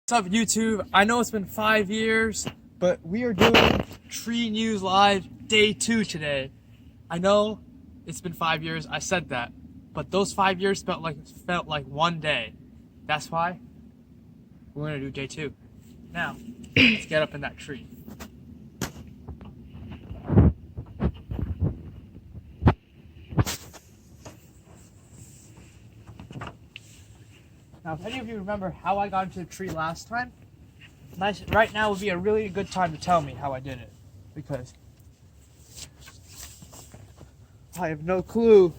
What's up, YouTube? I know it's been 5 years, but we are doing Tree News Live Day 2 today. I know it's been 5 years, I said that, but those 5 years felt like one day. That's why we're gonna do Day 2. Now, let's get up in that tree. Now, if any of you remember how I got into the tree last time, right now would be a really good time to tell me how I did it, because I have no clue.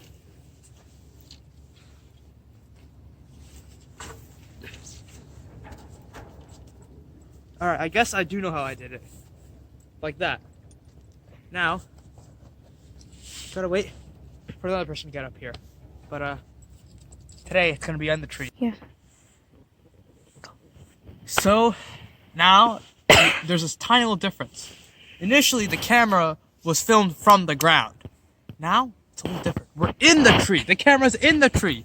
Alright, I guess I do know how I did it. Like that. Now, gotta wait for another person to get up here. But, today it's gonna be on the tree. Yeah. So, now, there's this tiny little difference. Initially, the camera was filmed from the ground. Now, it's a little different. We're in the tree. The camera's in the tree.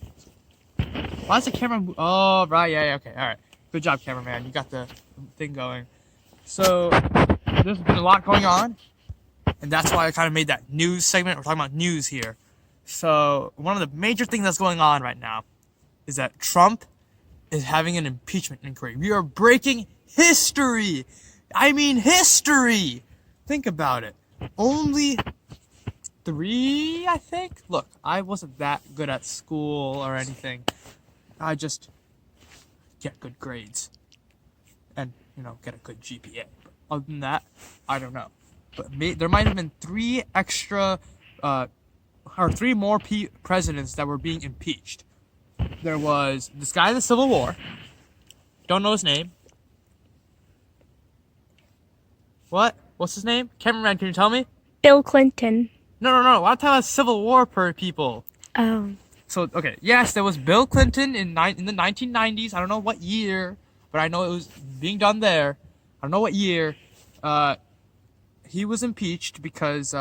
Why is the camera Oh, right, yeah, okay, alright. Good job, cameraman. You got the thing going. So, there's been a lot going on, and that's why I kind of made that news segment. We're talking about news here. So, one of the major things that's going on right now is that Trump is having an impeachment inquiry. We are breaking history. I mean history. Think about it. Only 3, I think? Look, I wasn't that good at school or anything. I just get good grades and, get a good GPA. But other than that, I don't know. But there might have been 3 extra, or 3 more presidents that were being impeached. There was this guy in the Civil War. Don't know his name. What? What's his name? Cameraman, can you tell me? Bill Clinton. No. I'm talking about Civil War people. Oh. So, okay, yes, there was Bill Clinton in the 1990s. I don't know what year, but I know it was being done there. I don't know what year. He was impeached because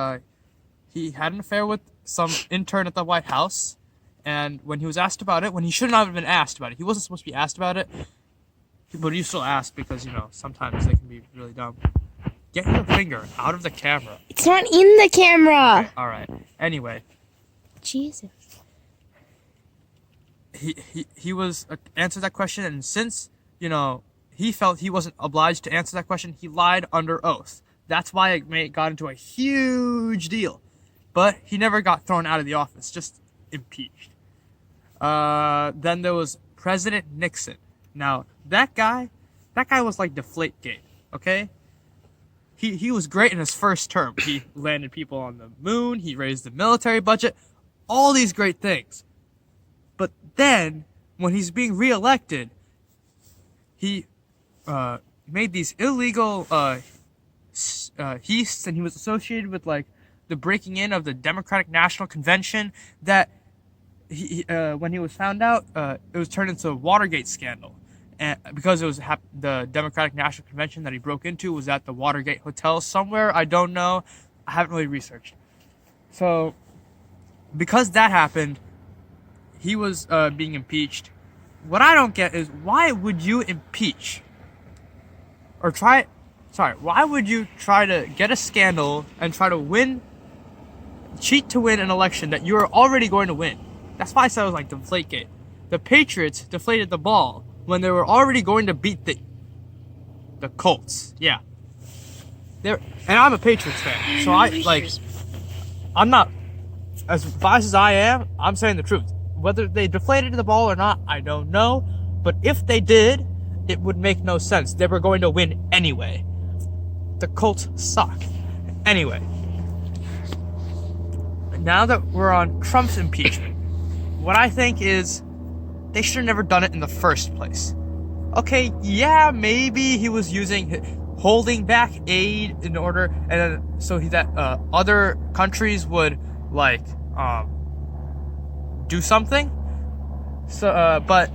he had an affair with some intern at the White House. And when he was asked about it, when he should not have been asked about it, he wasn't supposed to be asked about it, but he still asked because, sometimes they can be really dumb. Get your finger out of the camera. It's not in the camera. Okay, alright. Anyway. Jesus. He was answered that question, and since, he felt he wasn't obliged to answer that question, he lied under oath. That's why it got into a huge deal. But he never got thrown out of the office, just impeached. Then there was President Nixon. Now, that guy was like Deflategate, okay? He was great in his first term. He landed people on the moon, he raised the military budget, all these great things. But then, when he's being reelected, he made these illegal heists, and he was associated with, the breaking in of the Democratic National Convention that when he was found out, it was turned into a Watergate scandal. And because it was the Democratic National Convention that he broke into was at the Watergate Hotel somewhere. I don't know. I haven't really researched. So, because that happened, he was being impeached. What I don't get is, why would you impeach? Why would you try to get a scandal and try to cheat to win an election that you are already going to win? That's why I said it was like Deflategate. The Patriots deflated the ball when they were already going to beat the Colts. Yeah. And I'm a Patriots fan, so I'm not as biased as I am. I'm saying the truth. Whether they deflated the ball or not, I don't know. But if they did, it would make no sense. They were going to win anyway. The Colts suck. Anyway. Now that we're on Trump's impeachment, what I think is they should have never done it in the first place. Okay, yeah, maybe he was holding back aid in order, so that other countries would do something. So, but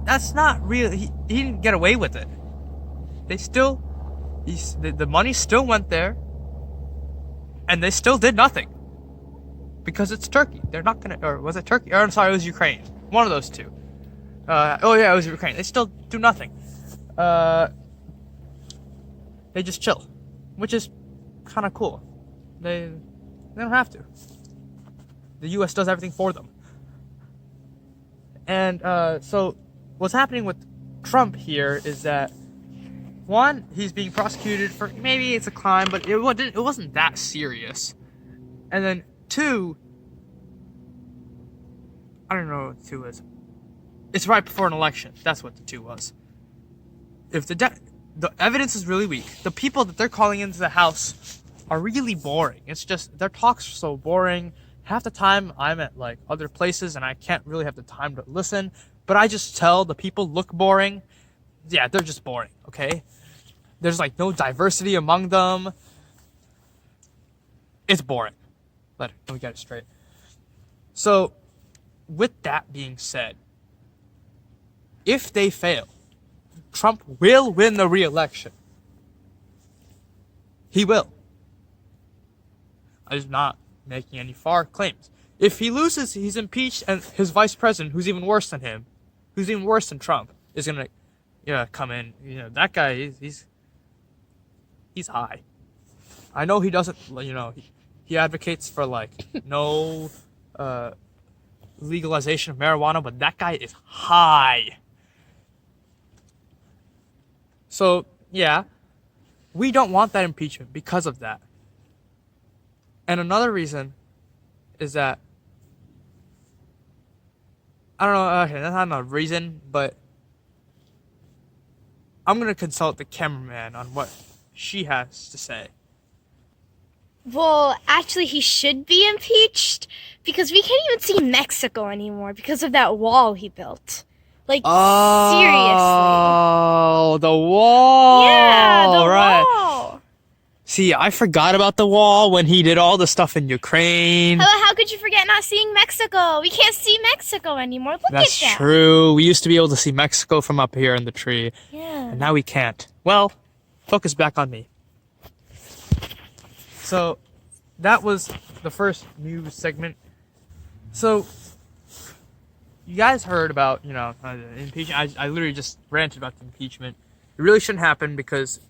that's not real. He didn't get away with it. The money still went there, and they still did nothing. Because it's Turkey. They're not gonna, or was it Turkey? Or I'm sorry, it was Ukraine. One of those two. Oh yeah, it was Ukraine. They still do nothing. they just chill, which is kind of cool. They don't have to. The U.S. does everything for them. And so what's happening with Trump here is that, one, he's being prosecuted for, maybe it's a crime, but it wasn't that serious. And then two, I don't know what the two is. It's right before an election. That's what the two was. If the evidence is really weak, the people that they're calling into the House are really boring. It's just, their talks are so boring. Half the time I'm at like other places and I can't really have the time to listen, but I just tell the people look boring. Yeah, they're just boring, okay? There's like no diversity among them. It's boring. Let me get it straight. So, with that being said, if they fail, Trump will win the re-election. He will. I'm not making any far claims. If he loses, he's impeached, and his vice president, who's even worse than him, who's even worse than Trump, is gonna, come in. That guy, he's high. I know he doesn't, he advocates for like no legalization of marijuana, but that guy is high. So, yeah, we don't want that impeachment because of that. And another reason is that, I don't know, okay, that's not a reason, but I'm going to consult the cameraman on what she has to say. Well, actually, he should be impeached because we can't even see Mexico anymore because of that wall he built. Like, Oh, the wall. seriously. Yeah, the right. wall. See, I forgot about the wall when he did all the stuff in Ukraine. How could you forget not seeing Mexico? We can't see Mexico anymore. Look That's at that. true. We used to be able to see Mexico from up here in the tree. Yeah. And now we can't. Well, focus back on me. So, that was the first news segment. So, you guys heard about, impeachment. I literally just ranted about the impeachment. It really shouldn't happen because,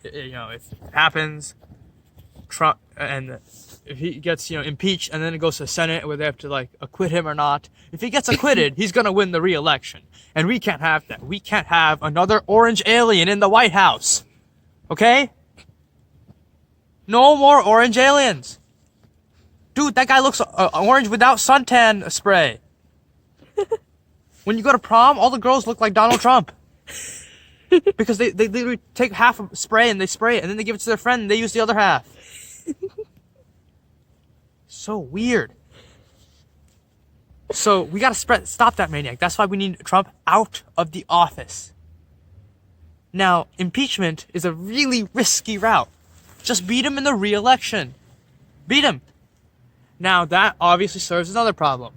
if it happens, Trump, and if he gets, impeached and then it goes to the Senate where they have to, acquit him or not. If he gets acquitted, he's going to win the re-election. And we can't have that. We can't have another orange alien in the White House. Okay? No more orange aliens. Dude, that guy looks orange without suntan spray. When you go to prom, all the girls look like Donald Trump. Because they literally take half of spray and they spray it and then they give it to their friend and they use the other half. So weird. So we gotta stop that maniac. That's why we need Trump out of the office. Now, impeachment is a really risky route. Just beat him in the re-election. Beat him. Now, that obviously serves another problem.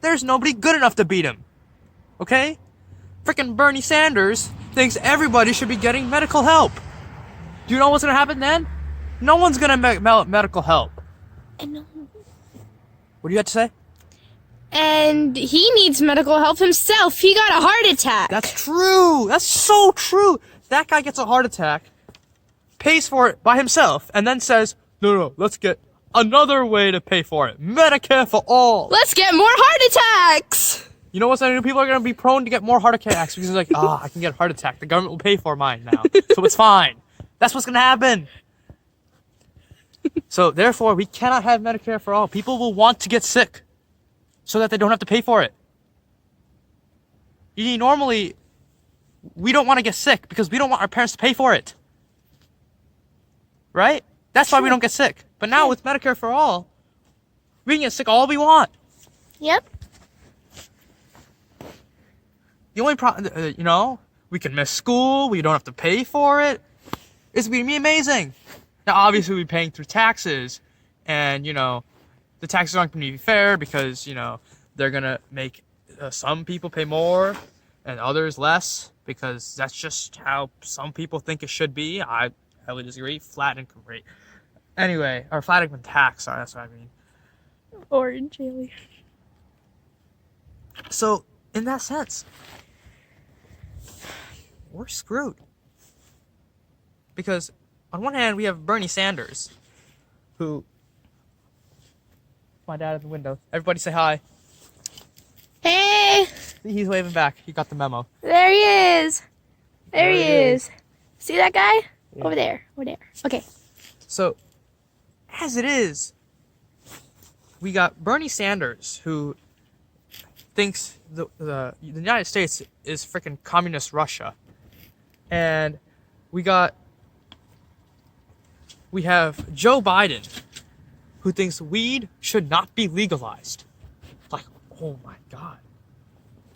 There's nobody good enough to beat him. Okay? Frickin' Bernie Sanders thinks everybody should be getting medical help. Do you know what's gonna happen then? No one's gonna medical help. And, What do you have to say? and he needs medical help himself. He got a heart attack. That's true. That's so true. That guy gets a heart attack, pays for it by himself, and then says, no, let's get another way to pay for it. Medicare for all. Let's get more heart attacks. You know what's going to do? People are going to be prone to get more heart attacks because they're like, I can get a heart attack. The government will pay for mine now. So it's fine. That's what's going to happen. So therefore, we cannot have Medicare for all. People will want to get sick so that they don't have to pay for it. Normally, we don't want to get sick because we don't want our parents to pay for it. Right? That's why we don't get sick. But now with Medicare for all, we can get sick all we want. Yep. The only problem, we can miss school. We don't have to pay for it. It's going to be amazing. Now, obviously, we'll be paying through taxes. And, the taxes aren't going to be fair because, they're going to make some people pay more and others less because that's just how some people think it should be. I highly disagree. Flat income rate. Anyway, or flat income tax. Sorry, that's what I mean. Orange alien. So, in that sense, we're screwed. Because on one hand, we have Bernie Sanders, who... My dad at the window. Everybody say hi. Hey, He's waving back. He got the memo. there he is. There he There he is. See that guy? Yeah. Over there. Okay. So, as it is, we got Bernie Sanders, who thinks the United States is freaking communist Russia. And we have Joe Biden, who thinks weed should not be legalized. Like, oh my God.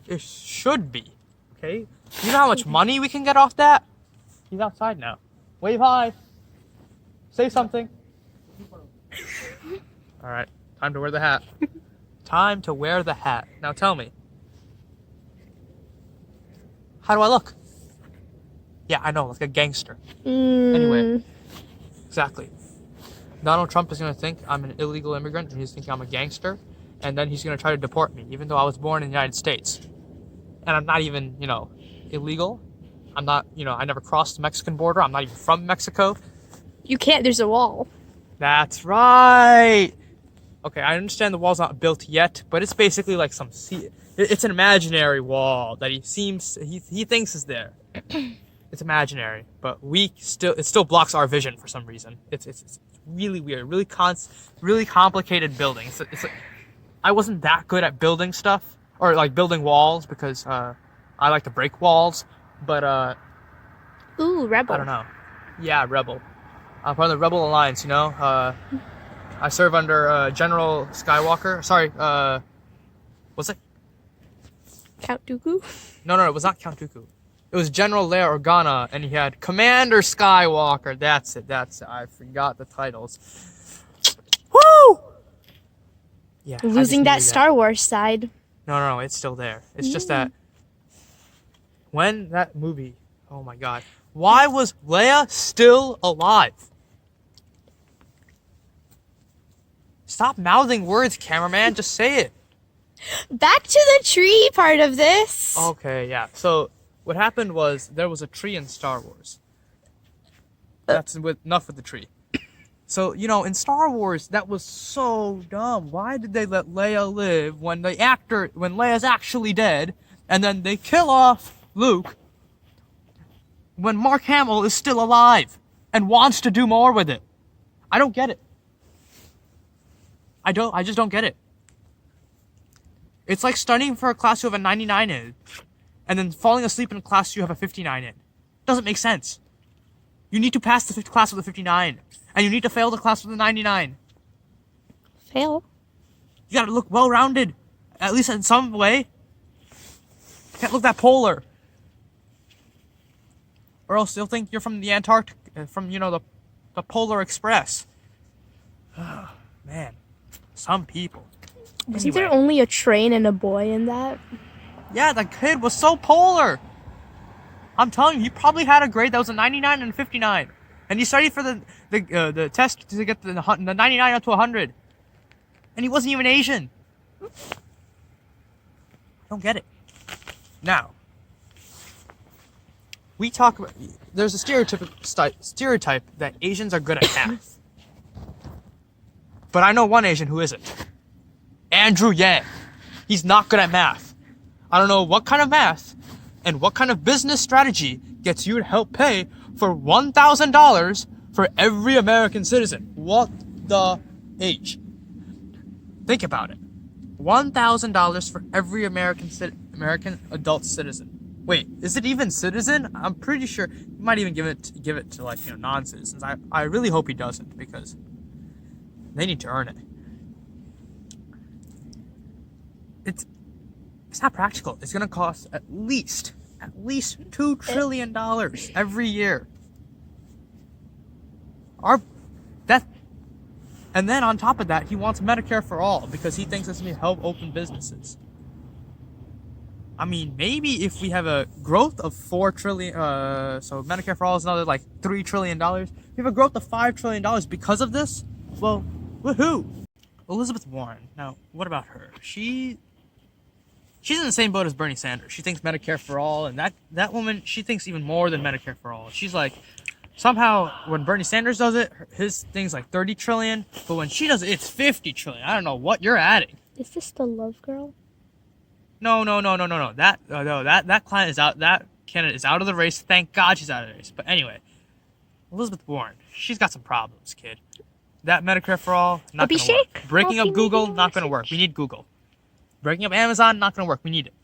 It should be. Okay? You know how much money we can get off that? He's outside now. Wave hi. Say something. Alright, time to wear the hat. Time to wear the hat. Now tell me. How do I look? Yeah, I know, like a gangster. Anyway. Exactly. Donald Trump is going to think I'm an illegal immigrant and he's thinking I'm a gangster. And then he's going to try to deport me, even though I was born in the United States. And I'm not even, illegal. I'm not, I never crossed the Mexican border. I'm not even from Mexico. You can't. There's a wall. That's right. Okay, I understand the wall's not built yet, but it's basically like it's an imaginary wall that he thinks is there. It's imaginary, but it still blocks our vision for some reason. It's really weird, really complicated building. It's like, I wasn't that good at building stuff or like building walls because I like to break walls, but Ooh, rebel. I don't know. Yeah, rebel. I'm part of the Rebel Alliance, I serve under General Skywalker. Sorry, was it? Count Dooku? No, it was not Count Dooku. It was General Leia Organa, and he had Commander Skywalker. That's it. I forgot the titles. Woo! Yeah. Losing that Star Wars side. No, it's still there. It's just that when that movie, oh my God, why was Leia still alive? Stop mouthing words, cameraman. Just say it. Back to the tree part of this. Okay, yeah. So what happened was there was a tree in Star Wars. That's enough with the tree. So, in Star Wars, that was so dumb. Why did they let Leia live when Leia's actually dead, and then they kill off Luke when Mark Hamill is still alive and wants to do more with it? I don't get it. I just don't get it. It's like studying for a class you have a 99 in, and then falling asleep in a class you have a 59 in. Doesn't make sense. You need to pass the class with a 59, and you need to fail the class with a 99. Fail? You gotta look well-rounded, at least in some way. You can't look that polar. Or else they'll think you're from the Antarctic, from, the Polar Express. Oh, man. Some people. Isn't there only a train and a boy in that? Yeah, the kid was so polar. I'm telling you, he probably had a grade that was a 99 and a 59. And he studied for the test to get the 99 up to 100. And he wasn't even Asian. I don't get it. Now, there's a stereotype that Asians are good at math. But I know one Asian who isn't. Andrew Yang. He's not good at math. I don't know what kind of math and what kind of business strategy gets you to help pay for $1,000 for every American citizen. What the H? Think about it. $1,000 for every American adult citizen. Wait, is it even citizen? I'm pretty sure he might even give it to like, non-citizens. I really hope he doesn't, because they need to earn it. It's not practical. It's gonna cost at least $2 trillion every year. And then on top of that, he wants Medicare for all because he thinks it's gonna help open businesses. I mean, maybe if we have a growth of $4 trillion, so Medicare for all is another like $3 trillion. If we have a growth of $5 trillion because of this, well, woohoo! Elizabeth Warren. Now, what about her? she's in the same boat as Bernie Sanders. She thinks Medicare for all, and that woman, she thinks even more than Medicare for all. She's like, somehow when Bernie Sanders does it, his thing's like 30 trillion, but when she does it, it's 50 trillion. I don't know what you're adding. Is this the love girl? No. That client is out. That candidate is out of the race. Thank God she's out of the race. But anyway, Elizabeth Warren, she's got some problems, kid. That Medicare for all, not gonna work. Breaking up Google, not gonna work. We need Google. Breaking up Amazon, not gonna work. We need it.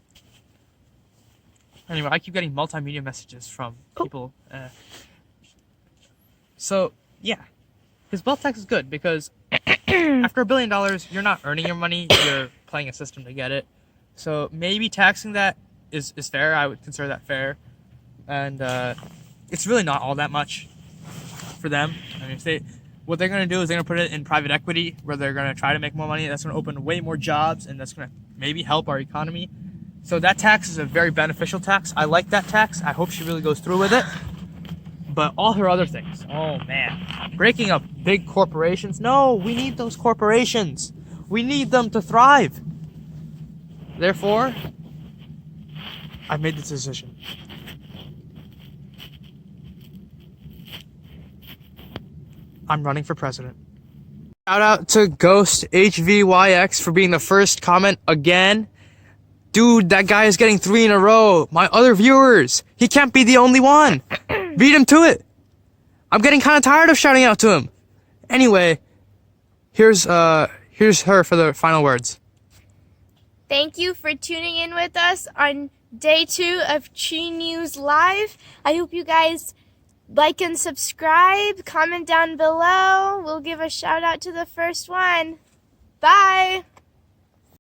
Anyway, I keep getting multimedia messages from people. So yeah, his wealth tax is good because after $1 billion, you're not earning your money. You're playing a system to get it. So maybe taxing that is fair. I would consider that fair, and it's really not all that much for them. I mean, what they're going to do is they're going to put it in private equity where they're going to try to make more money. That's going to open way more jobs, and that's going to maybe help our economy. So that tax is a very beneficial tax. I like that tax. I hope she really goes through with it. But all her other things, oh man, breaking up big corporations. No, we need those corporations. We need them to thrive. Therefore, I've made this decision. I'm running for president. Shout out to Ghost HVYX for being the first comment again. Dude, that guy is getting 3 in a row. My other viewers, he can't be the only one. Beat him to it. I'm getting kind of tired of shouting out to him. Anyway, here's her for the final words. Thank you for tuning in with us on day 2 of Chi News Live. I hope you guys like and subscribe. Comment down below. We'll give a shout out to the first one. Bye.